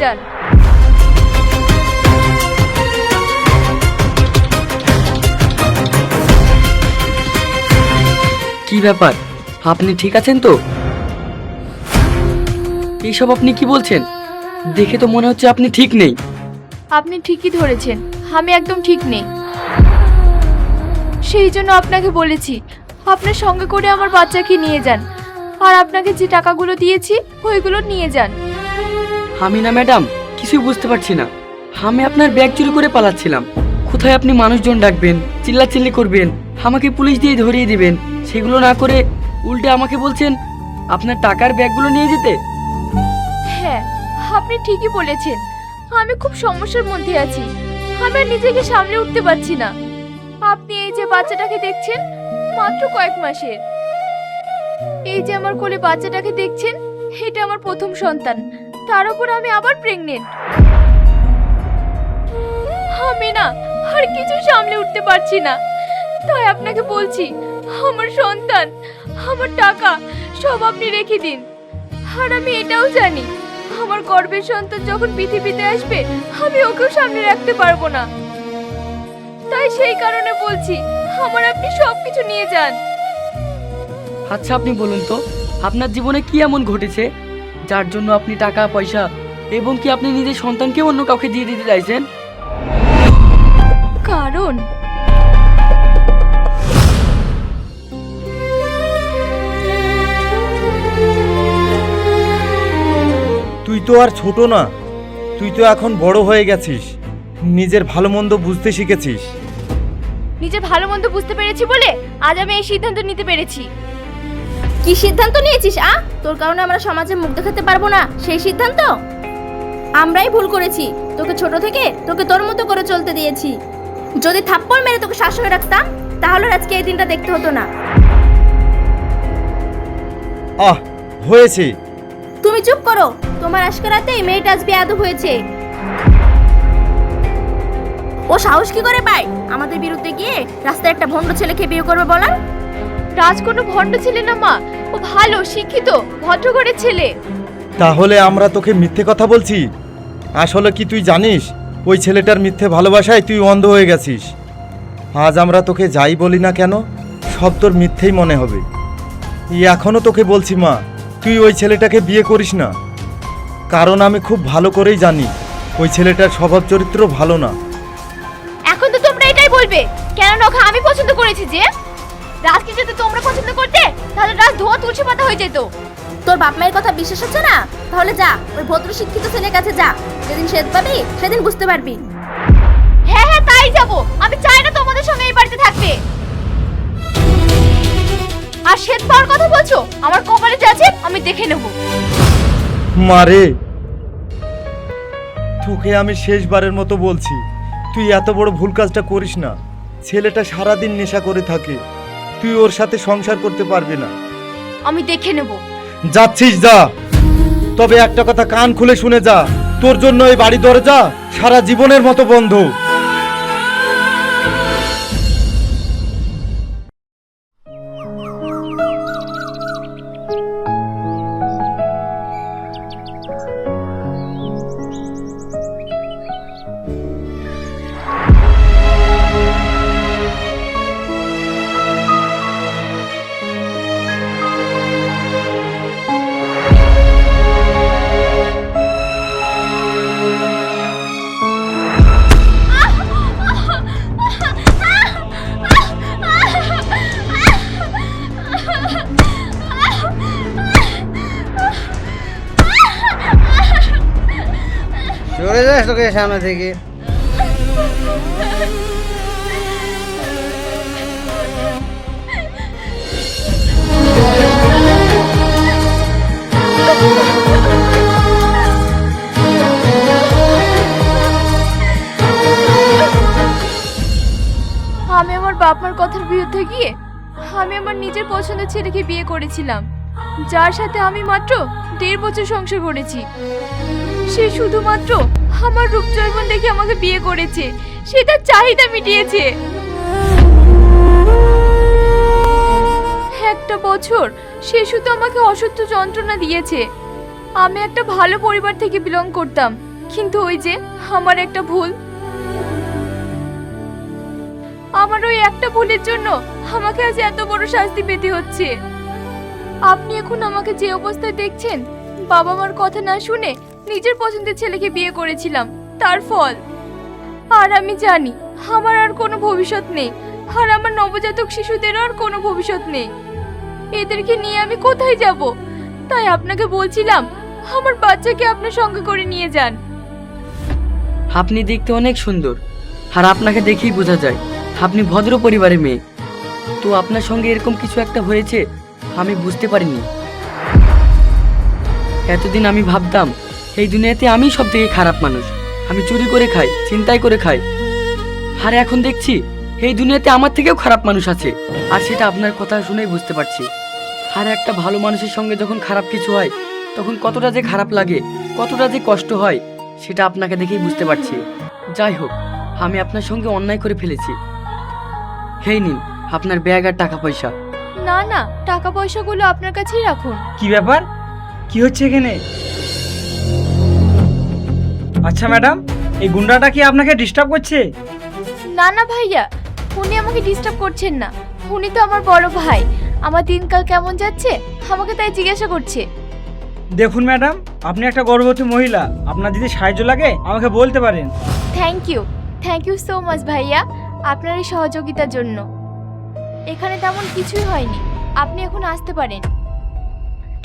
যান। কি ব্যাপার, আপনি ঠিক আছেন তো? এইসব আপনি কি বলছেন? দেখে তো মনে হচ্ছে আপনি ঠিক নেই। আপনি ঠিকই ধরেছেন, আমি একদম ঠিক নেই। সেই জন্য আপনাকে বলেছি আপনার সঙ্গে করে আমার বাচ্চাকে নিয়ে যান, আর আপনাকে যে টাকাগুলো দিয়েছি ওইগুলো নিয়ে যান। আমি না ম্যাডাম, কিছুই বুঝতে পারছি না। আমি আপনার ব্যাগ চুরি করে পালাচ্ছিলাম। কোথায় আপনি মানুষজন ডাকবেন, চিল্লাচিল্লি করবেন, আমাকে পুলিশ দিয়ে ধরিয়ে দিবেন, সেগুলো না করে উল্টে আমাকে বলছেন আপনার টাকার ব্যাগগুলো নিয়ে যেতে। হ্যাঁ, আপনি ঠিকই বলেছেন। আমি খুব সমস্যার মধ্যে আছি, আমি আর নিজেকে সামলে উঠতে পারছি না। আপনি এই যে বাচ্চাটাকে দেখছেন, মাত্র কয়েক মাসের। এই যে আমার কোলে বাচ্চাটাকে দেখছেন, এটা আমার প্রথম সন্তান। তার উপর আমি আবার প্রেগনেন্ট। আমি না আর কিছু সামলে উঠতে পারছি না। তাই আপনাকে বলছি, আমার সন্তান, আমার টাকা সব আপনি রেখে দিন। আর আমি এটাও জানি, আমার গর্ভের সন্তান যখন পৃথিবীতে আসবে আমি ওকেও সামনে রাখতে পারবো না। তাই সেই কারণে বলছি, আমার আপনি সবকিছু নিয়ে যান। আচ্ছা আপনি বলুন তো, আপনার জীবনে কি এমন ঘটেছে যার জন্য আপনি টাকা পয়সা এবং কি আপনি নিজের সন্তানকে অন্য কাউকে দিয়ে দিতে চাইছেন? কারণ তুই তো আর ছোট না, তুই তো এখন বড় হয়ে গেছিস, নিজের ভালো মন্দ বুঝতে শিখেছিস। নিজের ভালো মন্দ বুঝতে পেরেছি বলে আজ আমি এই সিদ্ধান্ত নিতে পেরেছি। কি সিদ্ধান্ত নিয়েছিস? তোর কারণে আমরা সমাজে মুখ দেখাতে পারবো না, সেই সিদ্ধান্ত? আমরাই ভুল করেছি, তোকে ছোট থেকে তোকে তোর মতো করে চলতে দিয়েছি। যদি থাপ্পড় মেরে তোকে শাসনে রাখতাম তাহলে আজকে এই দিনটা দেখতে হতো না। হয়েছে। তুমি চুপ করো, তোমার আজকারাতেই মেয়েটা আজ বেয়াদব হয়েছে। ও সাহস কি করে পায় আমাদের বিরুদ্ধে গিয়ে রাস্তায় একটা ভণ্ড ছেলেকে বিয়ে করবে বলার? রাজ কোনো ভণ্ড ছেলে না মা, ও ভালো শিক্ষিত ভদ্রঘরের ছেলে। তাহলে আমরা তোকে মিথ্যে কথা বলছি? আসলে কি তুই জানিস, ওই ছেলেটার মিথ্যে ভালোবাসায় তুই অন্ধ হয়ে গেছিস। আজ আমরা তোকে যাই বলি না কেন, সব তোর মিথ্যেই মনে হবে। এখনো তোকে বলছি মা, তুই ওই ছেলেটাকে বিয়ে করিস না। কারণ আমি খুব ভালো করেই জানি ওই ছেলেটার স্বভাব চরিত্র ভালো না। এখন তো তোমরা এটাই বলবে, কেন ওকে আমি পছন্দ করেছি। যে রাজকে যদি তোমরা পছন্দ করতে তাহলে রাজ ধোয়া তুলসী পাতা হয়ে যেত। তোর বাপ মায়ের কথা বিশ্বাস হচ্ছে না? তাহলে যা ওই ভদ্র শিক্ষিত ছেলের কাছে যা, যেদিন শ্বেত পাবি সেদিন বুঝতে পারবি। হ্যাঁ হ্যাঁ তাই যাব, আমি চাই না তোমাদের সঙ্গে এই বাড়িতে থাকতে। আর শ্বেত পাওয়ার কথা বলছো, আমার কপালে যা আছে আমি দেখে নেব। মারে, তোকে আমি শেষবারের মতো বলছি, তুই এত বড় ভুল কাজটা করিস না। ছেলেটা সারাদিন নেশা করে থাকে, তুই ওর সাথে সংসার করতে পারবি না। আমি দেখে নেব। যাচ্ছিস যা, তবে একটা কথা কান খুলে শুনে যা, তোর জন্য এই বাড়ি দরজা সারা জীবনের মতো বন্ধ। সরে যাস তোকে সামনে থেকে। আমি আমার বাপ মার কথার বিরুদ্ধে গিয়ে আমি আমার নিজের পছন্দের ছেলেকে বিয়ে করেছিলাম, যার সাথে আমি মাত্র 1.5 বছর সংসার করেছি। সে শুধুমাত্র আমার রূপ যৌবন দেখে আমাকে বিয়ে করেছে, সে তার চাহিদা মিটিয়েছে। একটা বছর সে শুধু আমাকে অসহ্য যন্ত্রণা দিয়েছে। আমি একটা ভালো পরিবার থেকে বিলং করতাম, কিন্তু ওই যে আমার একটা ভুল, আমার ওই একটা ভুলের জন্য আমাকে আজ এত বড় শাস্তি পেতে হচ্ছে। আপনি এখন আমাকে যে অবস্থায় দেখছেন, বাবা মার কথা না শুনে নিজের পছন্দের ছেলেকে বিয়ে করেছিলাম, তার ফল। আর আমি জানি আমার আর কোনো ভবিষ্যৎ নেই, আর আমার নবজাতক শিশুদেরও আর কোনো ভবিষ্যৎ নেই। এদেরকে নিয়ে আমি কোথায় যাব? তাই আপনাকে বলছিলাম আমার বাচ্চাকে আপনার সঙ্গে করে নিয়ে যান। আপনি দেখতে অনেক সুন্দর, আর আপনাকে দেখেই বোঝা যায় আপনি ভদ্র পরিবারের মেয়ে। তো আপনার সঙ্গে এরকম কিছু একটা হয়েছে আমি বুঝতে পারিনি। এতদিন আমি ভাবতাম এই দুনিয়াতে আমি সব থেকে খারাপ মানুষ, আমি চুরি করে খাই, চিন্তাই করে খাই। আর এখন দেখছি এই দুনিয়াতে আমার থেকেও খারাপ মানুষ আছে, আর সেটা আপনার কথা শুনেই বুঝতে পারছি। আর একটা ভালো মানুষের সঙ্গে যখন খারাপ কিছু হয় তখন কতটা যে খারাপ লাগে, কতটা যে কষ্ট হয়, সেটা আপনাকে দেখেই বুঝতে পারছি। যাই হোক, আমি আপনার সঙ্গে অন্যায় করে ফেলেছি। হেই নিন আপনার ব্যাগ আর টাকা পয়সা। না না, টাকা পয়সাগুলো আপনার কাছেই রাখুন। কি ব্যাপার, কি হচ্ছে এখানে? আচ্ছা ম্যাডাম, এই গুন্ডাটা কি আপনাকে ডিস্টার্ব করছে? না না ভাইয়া, উনি আমাকে ডিস্টার্ব করছেন না। উনি তো আমার বড় ভাই, আমার দিনকাল কেমন যাচ্ছে আমাকে তাই জিজ্ঞাসা করছে। দেখুন ম্যাডাম, আপনি একটা গর্ভবতী মহিলা, আপনার যদি সাহায্য লাগে আমাকে বলতে পারেন। থ্যাংক ইউ সো মাচ ভাইয়া, আপনার এই সহযোগিতার জন্য। এখানে তেমন কিছুই হয়নি, আপনি এখন আসতে পারেন।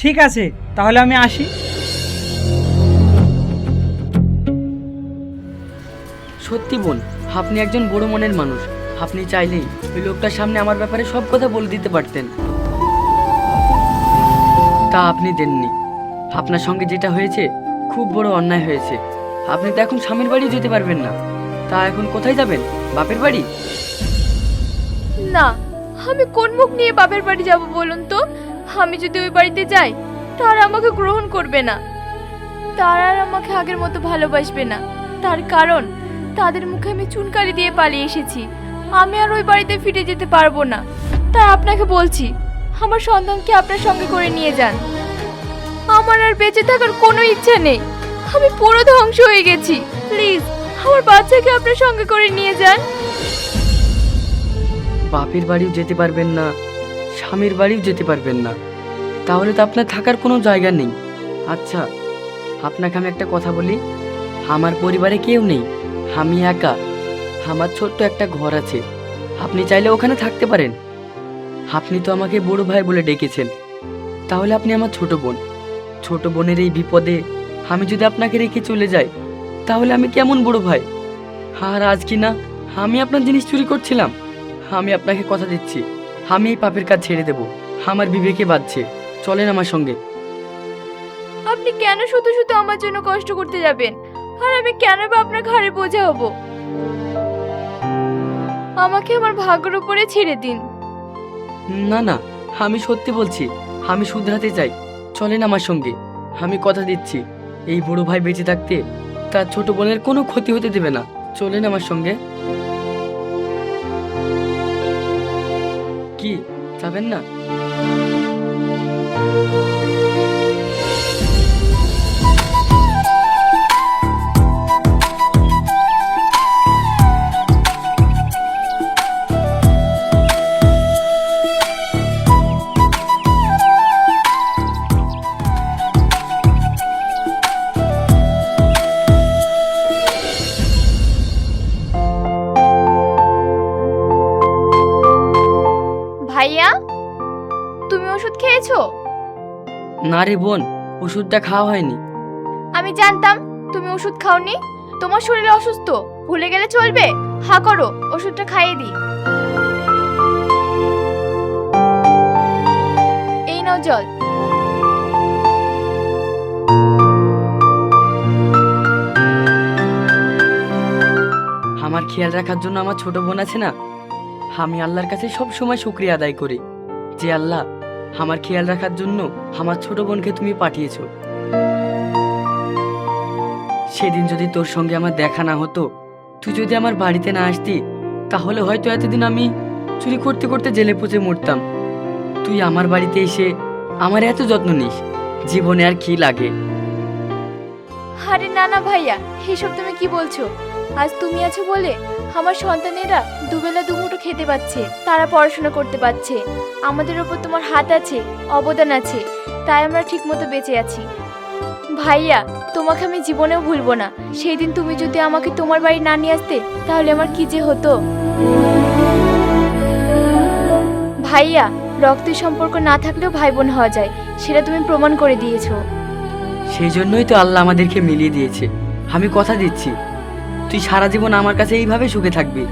ঠিক আছে, তাহলে আমি আসি। সত্যি বোন, আপনি একজন বড় মনের মানুষ। আপনি চাইলেই ওই লোকটার সামনে আমার ব্যাপারে সব কথা বলে দিতে পারতেন, তা আপনি দেননি। আপনার সঙ্গে যেটা হয়েছে খুব বড় অন্যায় হয়েছে। আপনি তো এখন স্বামীর বাড়ি যেতে পারবেন না, তা এখন কোথায় যাবেন? বাপের বাড়ি? না, আমি কোন মুখ নিয়ে বাপের বাড়ি যাব বলুন তো? আমি যদি ওই বাড়িতে যাই তারা আমাকে গ্রহণ করবে না, তারা আর আমাকে আগের মতো ভালোবাসবে না। তার কারণ তাদের মুখে আমি চুনকালি দিয়ে পালিয়ে এসেছি। আমি আর ওই বাড়িতে ফিরে যেতে পারবো না। তাই আপনাকে বলছি আমার সন্তানকে আপনার সঙ্গে করে নিয়ে যান। আমার আর বেঁচে থাকার কোনো ইচ্ছা নেই, আমি পুরো ধ্বংস হয়ে গেছি। প্লিজ আমার বাচ্চাকে আপনার সঙ্গে করে নিয়ে যান। বাপের বাড়িও যেতে পারবেন না, স্বামীর বাড়িও যেতে পারবেন না, তাহলে তো আপনার থাকার কোনো জায়গা নেই। আচ্ছা, আপনাকে আমি একটা কথা বলি, আমার পরিবারে কেউ নেই, আমি একা। আমার ছোট্ট একটা ঘর আছে, আপনি চাইলে ওখানে থাকতে পারেন। আপনি তো আমাকে বড় ভাই বলে ডেকেছেন, তাহলে আপনি আমার ছোট বোন। ছোট বোনের এই বিপদে আমি যদি আপনাকে রেখে চলে যাই তাহলে আমি কেমন বড় ভাই? আর আজ কি না আমি আপনার জিনিস চুরি করছিলাম? আমি আপনাকে কথা দিচ্ছি, আমি এই পাপের কাজ ছেড়ে দেব। আমার বিবেকে বাঁধছে, চলেন আমার সঙ্গে। আপনি কেন শুধু শুধু আমার জন্য কষ্ট করতে যাবেন? আর আমি কেন বা আপনার ঘাড়ে বোঝা হব? আমাকে আমার ভাগ্যের উপরে ছেড়ে দিন। না না, আমি সত্যি বলছি, আমি শুধরাতে চাই, চলেন আমার সঙ্গে। আমি কথা দিচ্ছি এই বড় ভাই বেঁচে থাকতে তার ছোট বোনের কোনো ক্ষতি হতে দেবে না। চলেন আমার সঙ্গে। কি যাবেন না? ভাইয়া, তুমি ওষুধ খেয়েছো? না রে বোন, ওষুধটা খাওয়া হয়নি। আমি জানতাম তুমি ওষুধ খাওনি। তোমার শরীর অসুস্থ, ভুলে গেলে চলবে? হা করো, ওষুধটা খাইয়ে দিই। এই নাও জল। আমার খেয়াল রাখার জন্য আমার ছোট বোন আছে না, আমি আল্লাহর কাছে সব সময় শুকরিয়া আদায় করি যে আল্লাহ, আমার খেয়াল রাখার জন্য আমার ছোট বোনকে তুমি পাঠিয়েছো। সেদিন যদি তোর সঙ্গে আমার দেখা না হতো, তুই যদি আমার বাড়িতে না আসতি, তাহলে হয়তো এতদিন আমি চুরি করতে করতে জেলে পচে মরতাম। তুই আমার বাড়িতে এসে আমার এত যত্ন নিস, জীবনে আর কি লাগে? আরে না না ভাইয়া, এসব তুমি কি বলছো? আজ তুমি আছো বলে আমার সন্তানেরা দুবেলা দুমুঠো খেতে পাচ্ছে, তারা পড়াশোনা করতে পারছে। আমাদের ওপর তোমার হাত আছে, অবদান আছে, তাই আমরা ঠিকমতো বেঁচে আছি। ভাইয়া, তোমাকে আমি জীবনেও ভুলবো না। সেই দিন তুমি যদি আমাকে তোমার বাড়ি না নিয়ে আসতে, তাহলে আমার কি যে হতো। ভাইয়া, রক্তের সম্পর্ক না থাকলেও ভাই বোন হওয়া যায়, সেটা তুমি প্রমাণ করে দিয়েছো। সেই জন্যই তো আল্লাহ আমাদেরকে মিলিয়ে দিয়েছে। আমি কথা দিচ্ছি, তুই সারা জীবন আমার কাছে এইভাবে সুখে থাকবি।